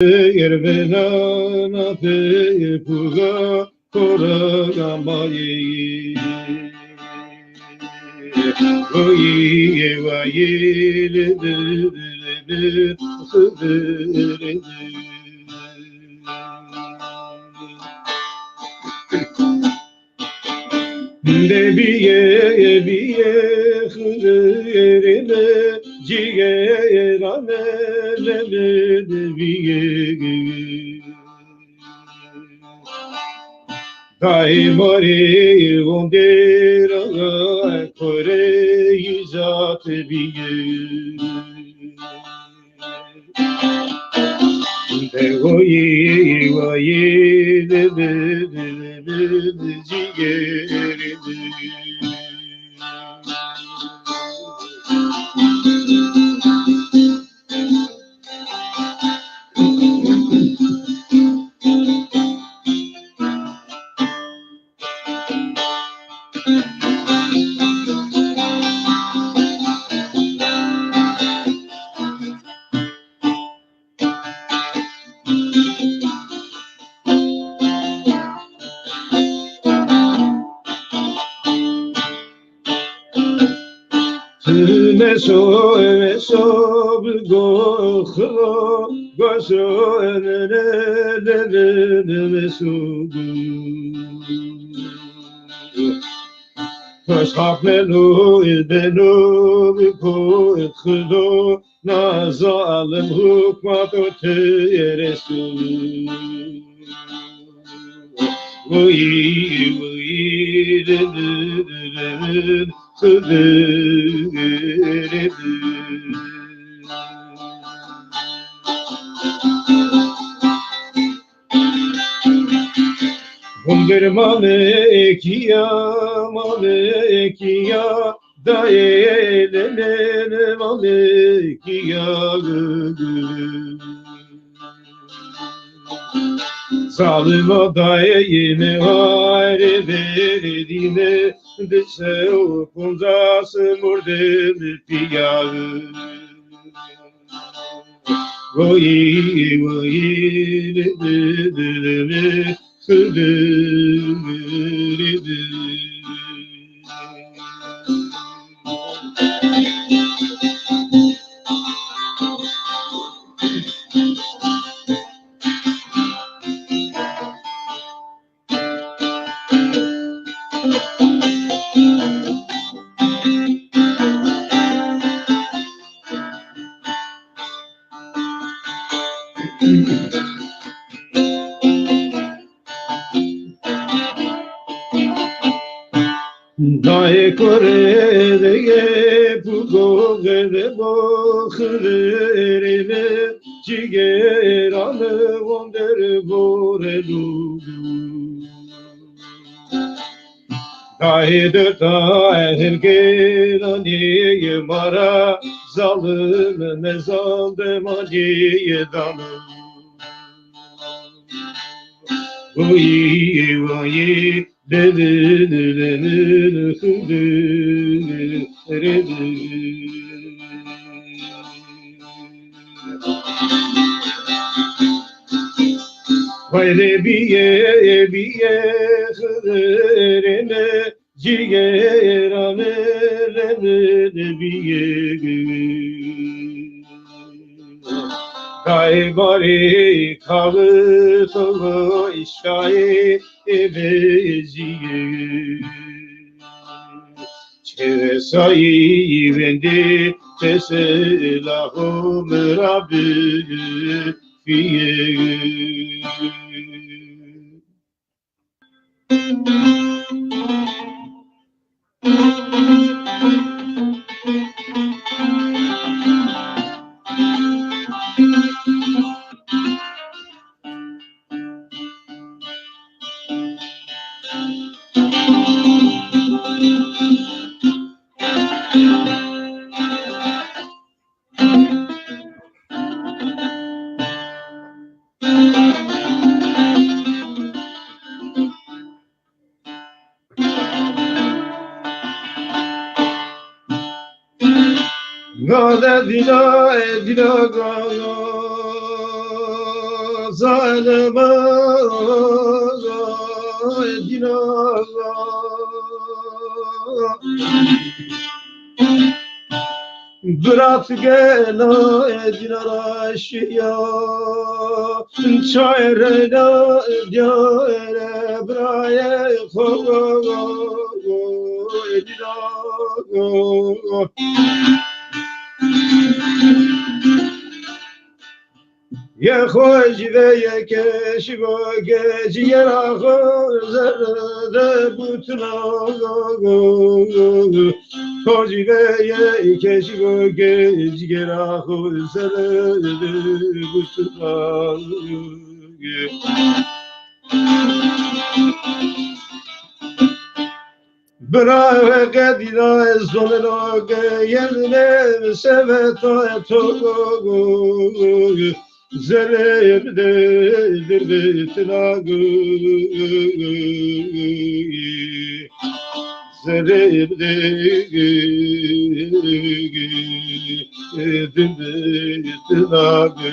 Yerbena na pe puga kora gamaye oyi ewa ye le biye khirene jiye rane le biye dai mori ondera kore izat biye oyi wa ye le jiye meso go khlo goso ne meso Fashakmenu idenu biku khlo nazalem hukmato teresu Malekia, daelene malekia Zalima daeyine hayre verdiğine Dese okunzası murdeni piyağı Dae kore de pugo de bokhrene jigerane wonder borelu Dae de hergelani mara zalim mezal de madiye danı Oyi Hayre biye khirene jigerane biye Dai bari kavı solu işayı ebeziye Çevesayı vendi teselahum Rabbi fiye Gada dina zalima dina Bırak gena dinaraşya çayreda diare braye kogo edinago Ye hoş ve ye keşigo geci yerago zerde butnago Hoş ve ye keşigo geci yerago zerde butnago Brave gedina zonelo yerine seveto etogo Zereb de tinagu Zereb de tinagu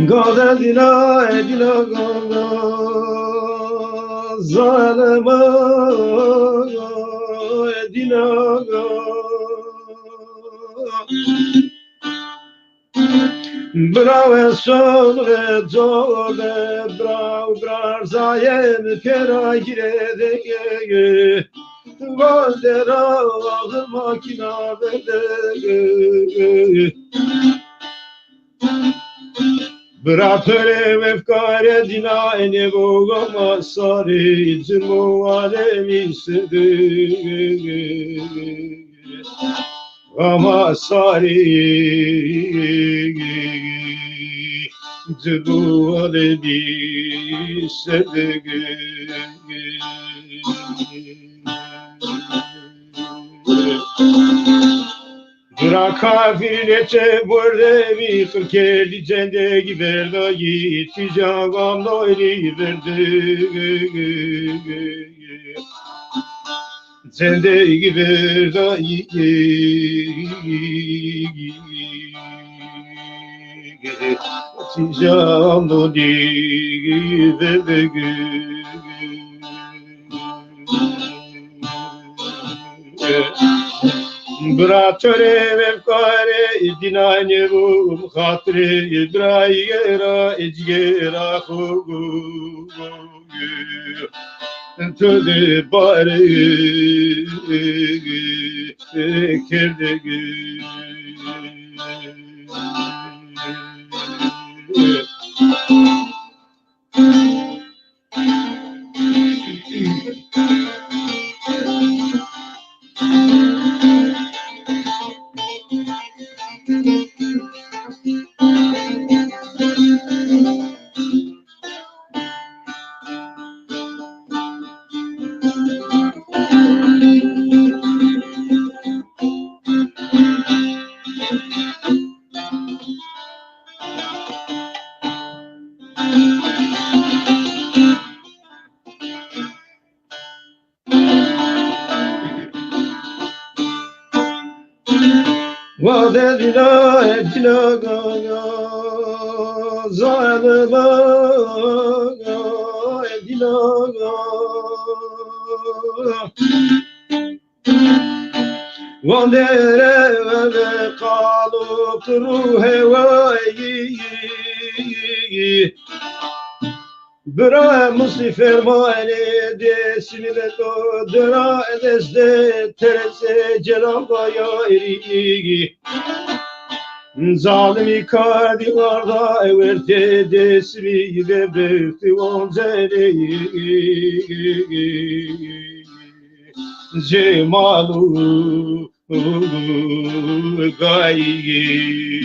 Gada dina edina gada zalima edina gada Brave sobre zode bravo brar zayem pera girede Valdera ağır makina vede Bratore vefkare dina ene bogama sari zirmo alemi sede Ama sari zirmo alemi sede Bırakabilite burada bir kırkeli zendegi verda gitti cagam noyli verdi Zendegi verda gitti cagam noyli verdi Bratore vefkare dinane bu khatre idrayera ejgera khugu Tode bare kerdege Vade dina edina gaga zalima edina Vade reve kalu ruhe vayi Bra musifer mane desmile to dra desde terese celamba yari Zalimi kardi varda everte desmi de berti onzeli cemalu gayi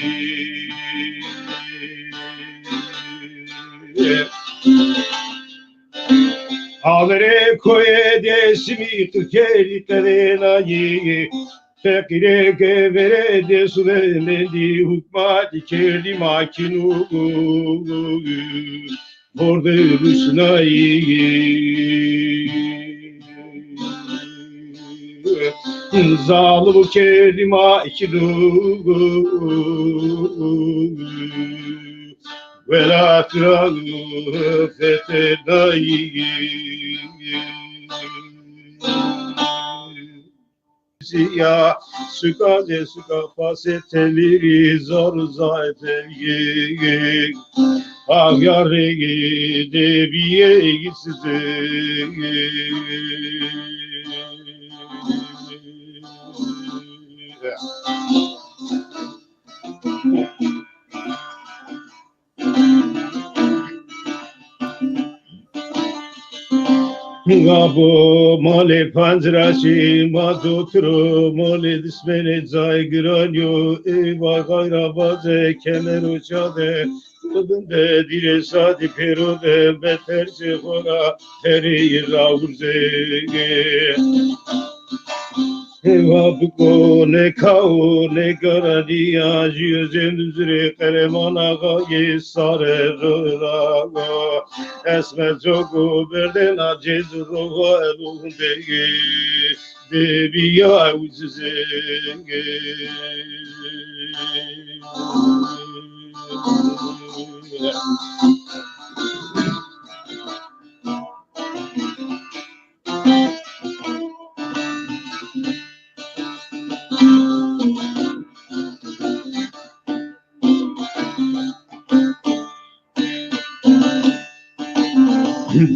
Avere koye desmi tukeri terenayi Fekire ke vere de suvemendi hukma dikerdi makinu Borde rusnayi Zalim kelima ikidu Vela kralı fetedayı Ya suka de suka paseteleri zor zaten Ah yarı de biye gitsize Gabo male panzrashi madotro male dismene zaygranyo eva gayra baze kemeru çade Kudunde dire sadi perode beterce hora teri ravze Eva buko ne kao ne garadiya yüzümüzre keremana gaye sare raga esme jogu berden aciz roga elunde debiya uzize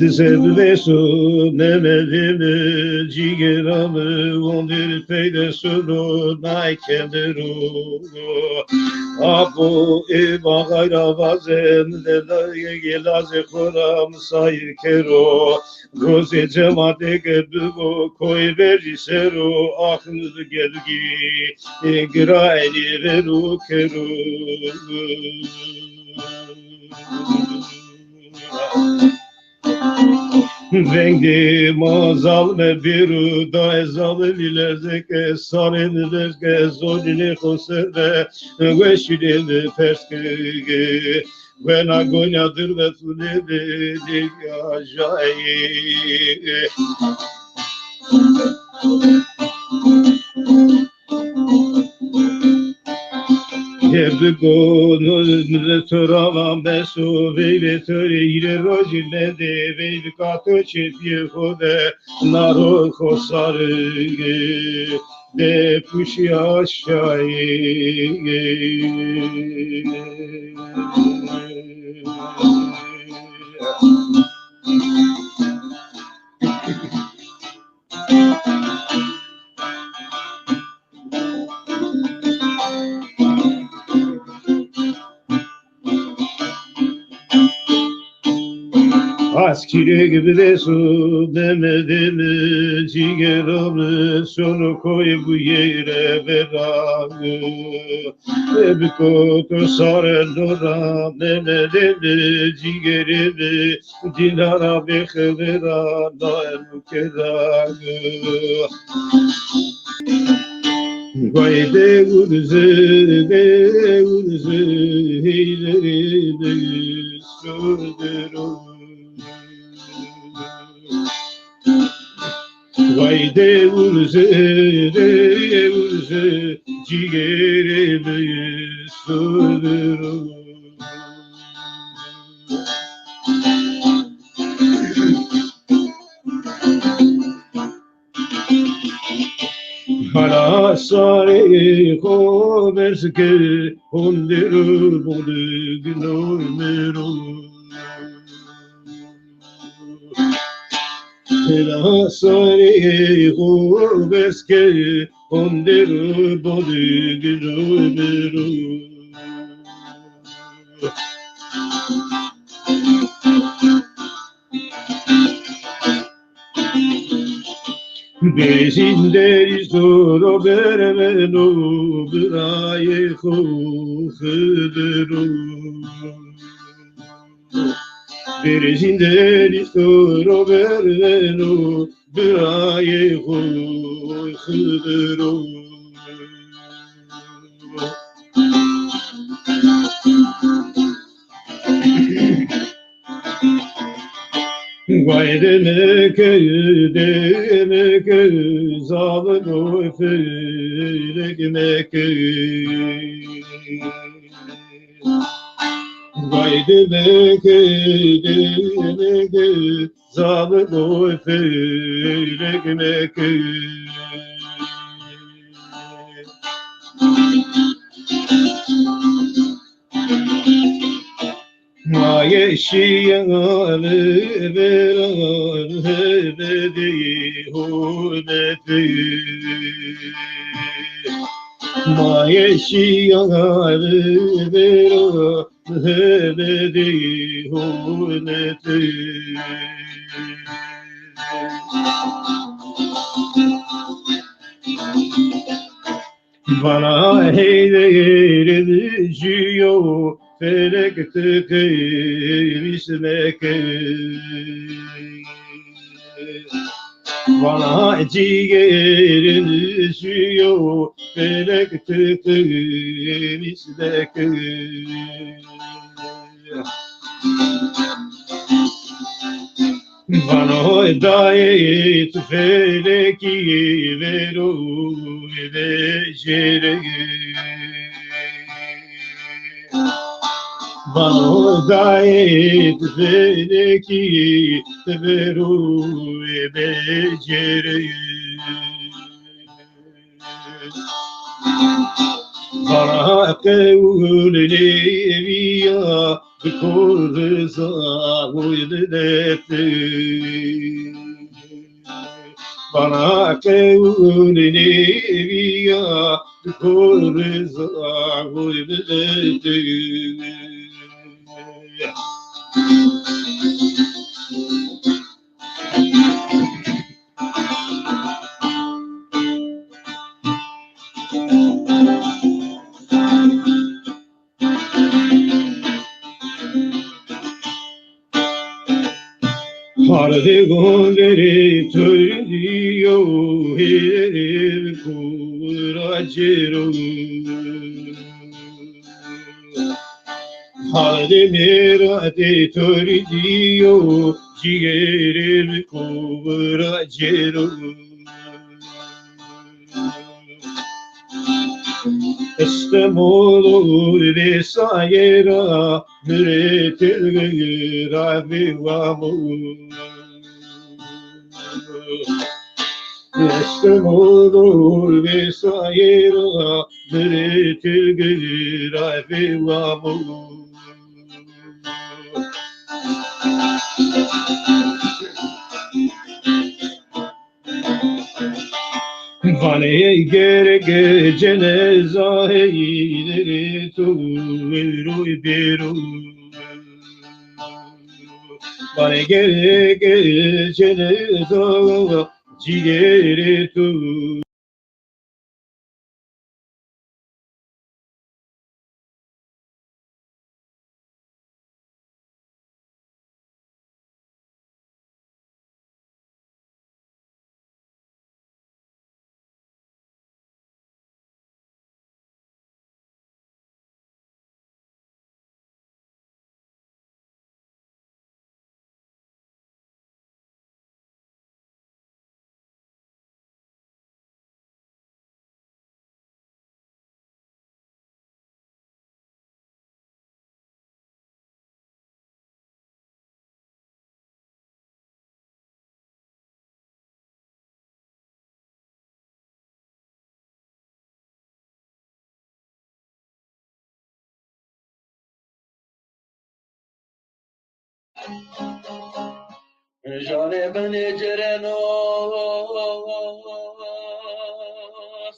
Dizebesu nemedimi cigeramı ondir peyde sunu naykenderu Abu eba gayra vazen de gelaze koram sayır kero Roze cemade gedugo koy verisero ahlı gelgi Graini veru keru Rengi mazal me biru da ezal lezeke sarın lezke zodine kosere veşide perske ve nagonyadır ve tulede digajayi Evgonu törava besu ve töre ire rojine de ve kato çepiye hode naro kosarı de puşi aşağıya Askire gibi de su demedi mi ciğeramı sonu koy bu yere veragı Ebiko saren dora demedi mi ciğerimi dinara bekhvera daim keragı Vayde urze heyleri de sürdürür Vayde urze ciğerimi sürdürür Hala sare ko verske hondiru bodu gnomeru Hala sare ko verske hondiru bodu gnomeru Bezinde zor vermeno braye khudru Bezinde zor vermeno braye khudru Vay demek zalim felekmek Vay demek zalim felekmek Ma yeşiyanı veran hebedi huneti Ma yeşiyanı veran hebedi huneti Bana heyleri düşüyor felek tıkıymışmek Bana ciğerin düşüyor felek tıkıymışmek Bana hidayet feleki veru beceri Bana hidayet feleki veru beceri Bana kevliya بكل رضا ولدتي بنا كونني بيا بكل رضا ولدتي Harde gondere töriyo herir kuracero Harde merate töriyo ciğerir kuracero Estemolu vesaira müretir ravivamu Estemolu vesaira müretir ravivamu Bana gerek cenazeleri tuğru biru Bana gerek cenaze ciğeri tuğru Jane beni cereno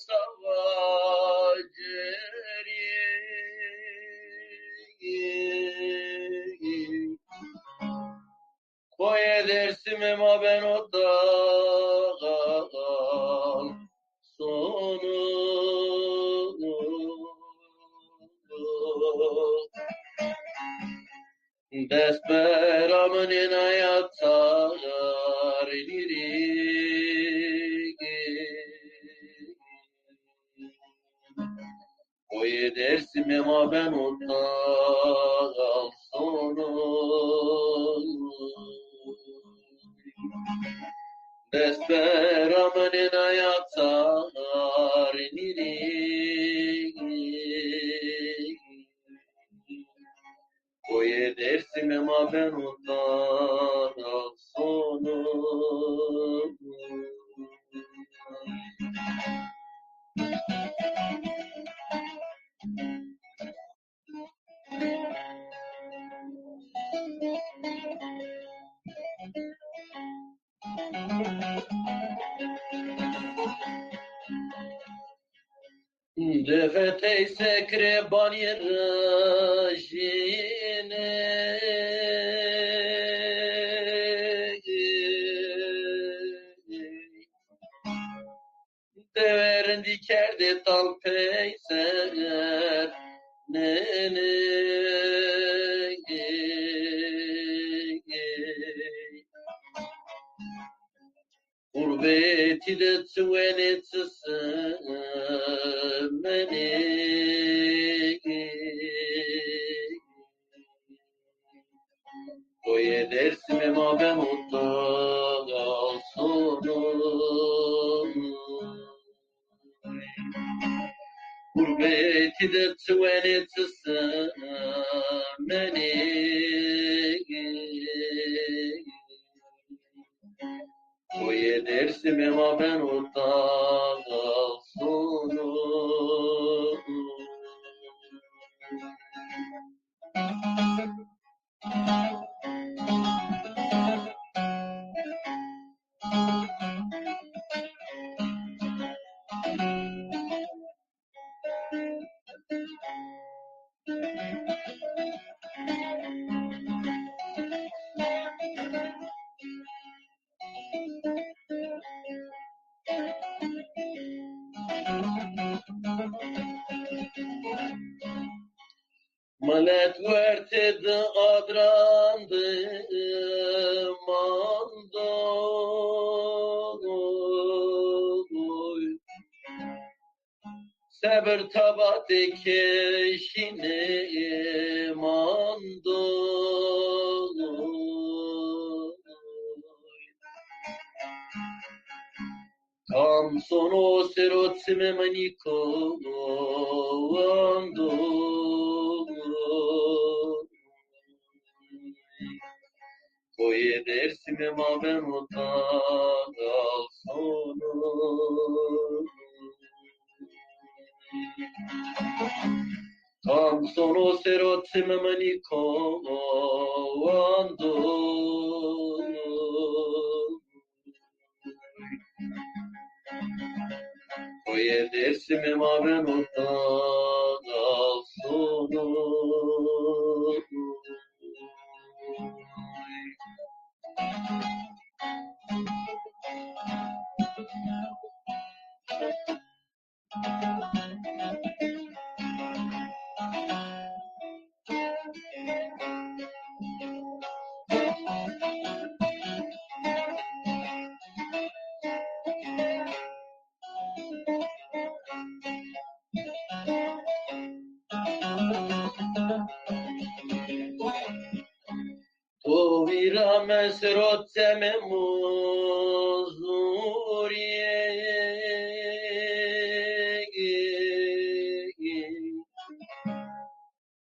savaceri Koy edersim ema ben o dağa Desperamın inayatar Oye dersim ama ben ondan sonra Desperamın inayatar Oye dersim ama ben ondan sonra Defete sekre banierajine Deverin dikerde tal peyser nene Gurbeti de tüvenetsizmeni Oye dersim ama ben mutlu sonum Gurbeti de tüvenetsizmeni Oye dersim ama ben mutlu sonum Malet verted adrandı mando Seber tabate keşine mando Tam sono serotsime maniko ando Oye dersim ama ben utanal sonu Tam sono serotsime maniko ando Oye dersim ama ben utanal sonu Tovira mesrotseme muzurie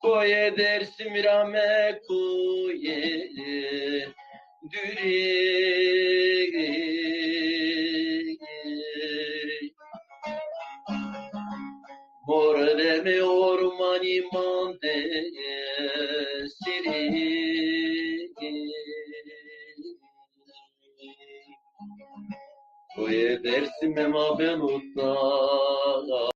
Koye dersim rame koye düre Mordeme ormani mande siri Koye dersim ama ben utanal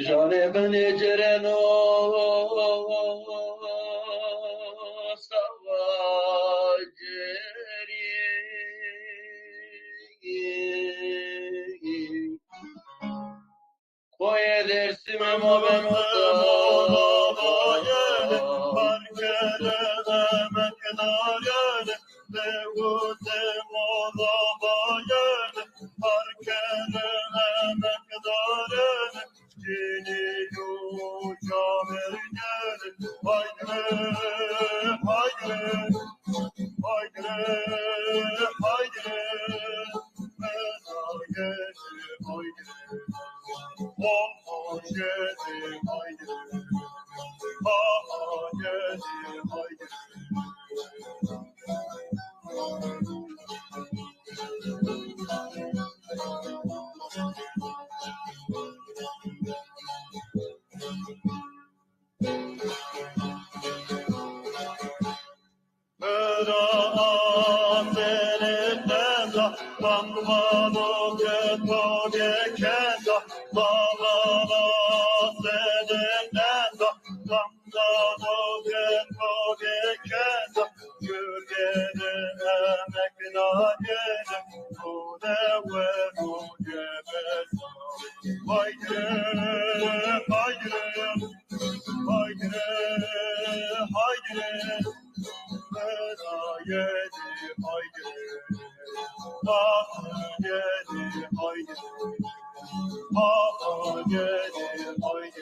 Jane ben eceren o savaceri Koye dersim ama ben utanal Haydi, haydi, haydi.